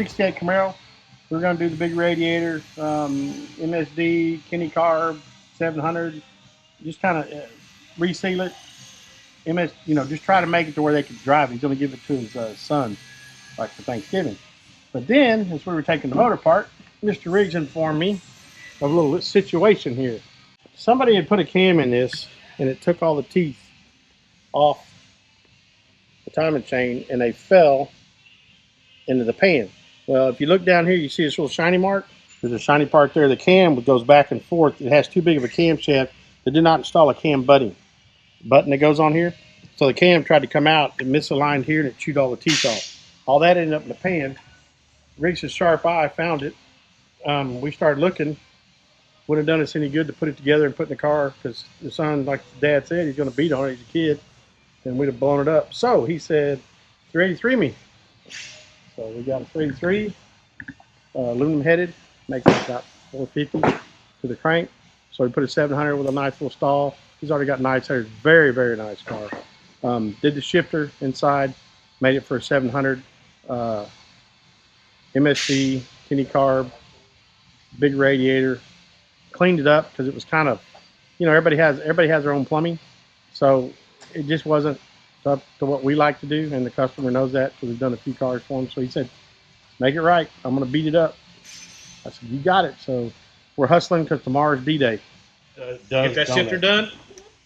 '68 Camaro. We're going to do the big radiator, MSD, KennyCarb, 700. Just kind of reseal it. Just try to make it to where they could drive. He's going to give it to his son, like for Thanksgiving. But then, as we were taking the motor apart, Mr. Riggs informed me of a little situation here. Somebody had put a cam in this, and it took all the teeth off the timing chain, and they fell into the pan. Well, if you look down here, you see this little shiny mark. There's a shiny part there. The cam goes back and forth. It has too big of a camshaft. They did not install a cam button that goes on here. So the cam tried to come out. It misaligned here, and it chewed all the teeth off. All that ended up in the pan. Riggs' sharp eye found it. We started looking. Wouldn't have done us any good to put it together and put in the car, because the son, like Dad said, he's going to beat on it. He's a kid, and we'd have blown it up. So he said, 383 me. So we got a 383, aluminum headed, makes it about 450 to the crank. So we put a 700 with a nice little stall. He's already got nice headers. Very, very nice car. Did the shifter inside, made it for a 700. MSD, KennyCarb, big radiator. Cleaned it up because it was kind of, everybody has their own plumbing. So it just wasn't up to what we like to do, and the customer knows that because we've done a few cars for him. So he said, make it right. I'm going to beat it up. I said, you got it. So we're hustling because tomorrow's D-Day. Get that shifter done.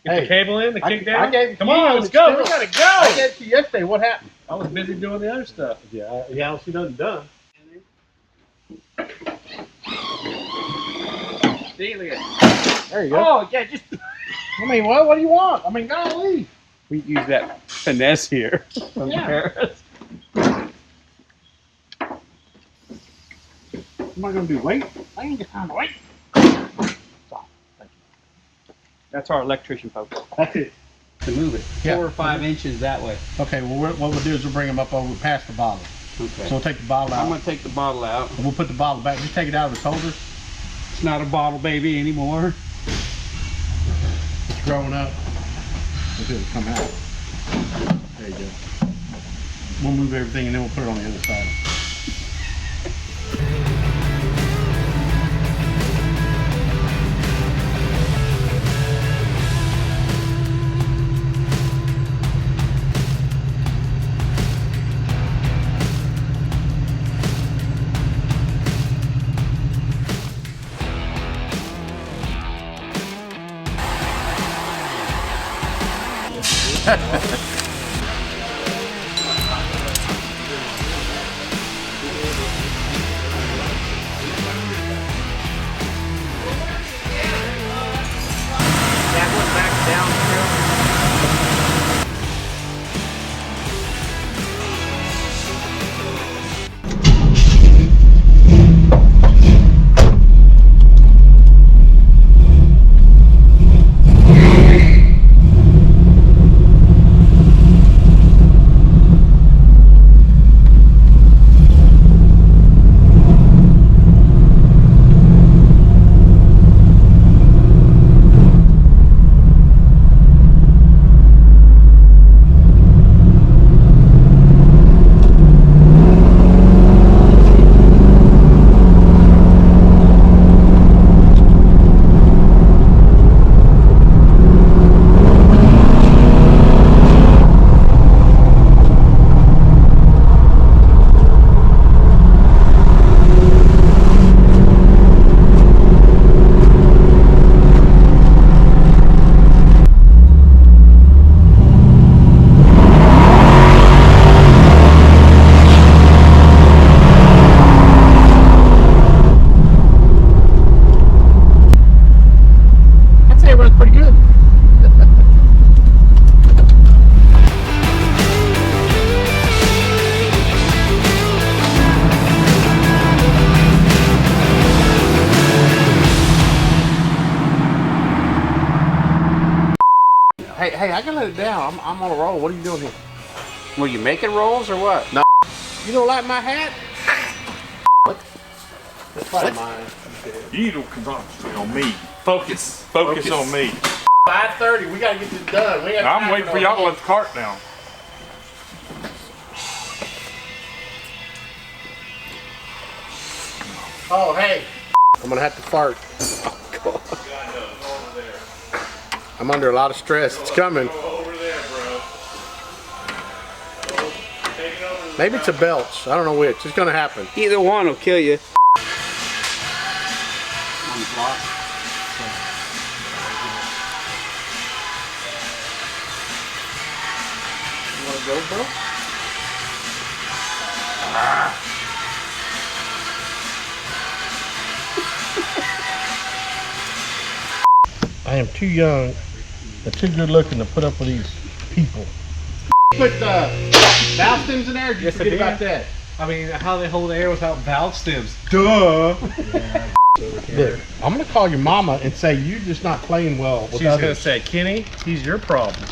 Get the cable in, the kick down. Come on, let's go. We got to go. I gave it to you yesterday. What happened? I was busy doing the other stuff. Yeah, she doesn't done. See, look at there you go. Oh, yeah, just. I mean, what do you want? I mean, golly. We use that finesse here from Paris. What am I going to do? Wait? I ain't got time to wait. That's our electrician focus. That's it. To move it 4 or 5 inches that way. Okay, well, what we'll do is we'll bring them up over past the bottle. Okay. So we'll take the bottle out. I'm going to take the bottle out. And we'll put the bottle back. Just take it out of its holder. It's not a bottle baby anymore. It's growing up. It'll come out. There you go. We'll move everything and then we'll put it on the other side. Hey, I can let it down. I'm on a roll. What are you doing here? Were you making rolls or what? No. You don't like my hat? What? That's probably mine. You don't concentrate on me. Focus on me. 5:30. We gotta get this done. I'm waiting for y'all to let the cart down. Oh, hey. I'm gonna have to fart. Oh, I'm under a lot of stress. It's coming. Maybe it's a belch. I don't know which. It's gonna happen. Either one will kill you. On the block. You wanna go, bro? I am too young and too good looking to put up with these people. Put valve stems in there, or did you forget about that? I mean, how they hold air without valve stems? Duh! Look, I'm gonna call your mama and say you're just not playing well with She's others. gonna say, Kenny, he's your problem.